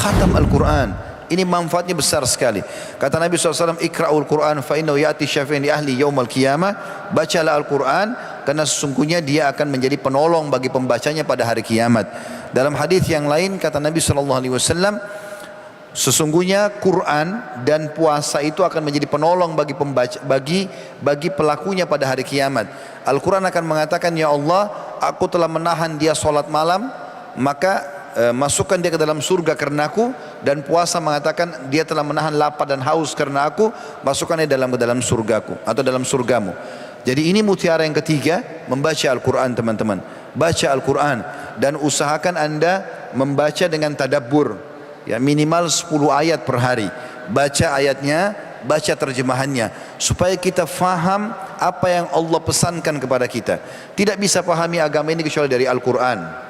khatam Al-Quran. Ini manfaatnya besar sekali. Kata Nabi SAW, Iqra'ul Quran fa innahu ya'ti syafi'in li ahli yaumal qiyamah. Bacalah Al-Quran karena sesungguhnya dia akan menjadi penolong bagi pembacanya pada hari kiamat. Dalam hadis yang lain kata Nabi SAW, sesungguhnya Quran dan puasa itu akan menjadi penolong bagi pembaca, bagi pelakunya pada hari kiamat. Al-Quran akan mengatakan, ya Allah, aku telah menahan dia solat malam, maka masukkan dia ke dalam surga karena aku. Dan puasa mengatakan dia telah menahan lapar dan haus karena aku, masukkan dia ke dalam surgaku atau dalam surgamu. Jadi ini mutiara yang ketiga, membaca Al-Quran teman-teman. Baca Al-Quran dan usahakan anda membaca dengan tadabbur, ya, minimal 10 ayat per hari. Baca ayatnya, baca terjemahannya, supaya kita faham apa yang Allah pesankan kepada kita. Tidak bisa pahami agama ini kecuali dari Al-Quran.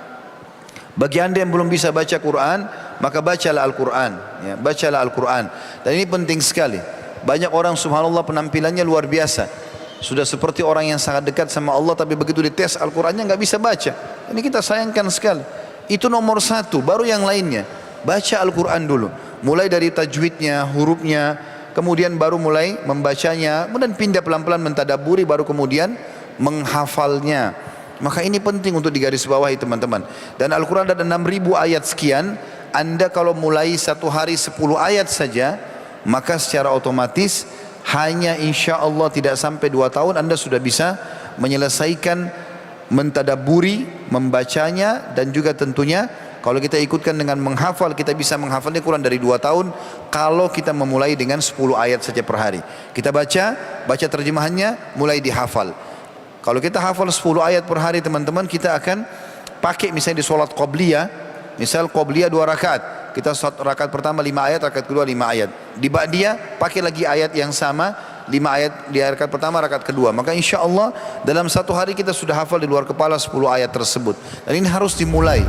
Bagi anda yang belum bisa baca Quran, maka bacalah Al-Quran, ya, bacalah Al-Quran. Dan ini penting sekali. Banyak orang subhanallah penampilannya luar biasa, sudah seperti orang yang sangat dekat sama Allah, tapi begitu dites Al-Qurannya nggak bisa baca. Ini kita sayangkan sekali. Itu nomor satu, baru yang lainnya. Baca Al-Quran dulu, mulai dari tajwidnya, hurufnya, kemudian baru mulai membacanya, kemudian pindah pelan-pelan mentadaburi, baru kemudian menghafalnya. Maka ini penting untuk digarisbawahi teman-teman. Dan Al-Quran ada 6.000 ayat sekian. Anda kalau mulai satu hari 10 ayat saja, maka secara otomatis hanya insya Allah tidak sampai 2 tahun Anda sudah bisa menyelesaikan mentadaburi, membacanya. Dan juga tentunya kalau kita ikutkan dengan menghafal, kita bisa menghafalnya kurang dari 2 tahun kalau kita memulai dengan 10 ayat saja per hari. Kita baca terjemahannya, mulai dihafal. Kalau kita hafal 10 ayat per hari teman-teman, kita akan pakai misalnya di sholat Qobliyah. Misal Qobliyah 2 rakaat, kita rakaat pertama 5 ayat, rakaat kedua 5 ayat. Di Ba'diyah pakai lagi ayat yang sama, 5 ayat di rakaat pertama, rakaat kedua. Maka insya Allah dalam satu hari kita sudah hafal di luar kepala 10 ayat tersebut. Dan ini harus dimulai.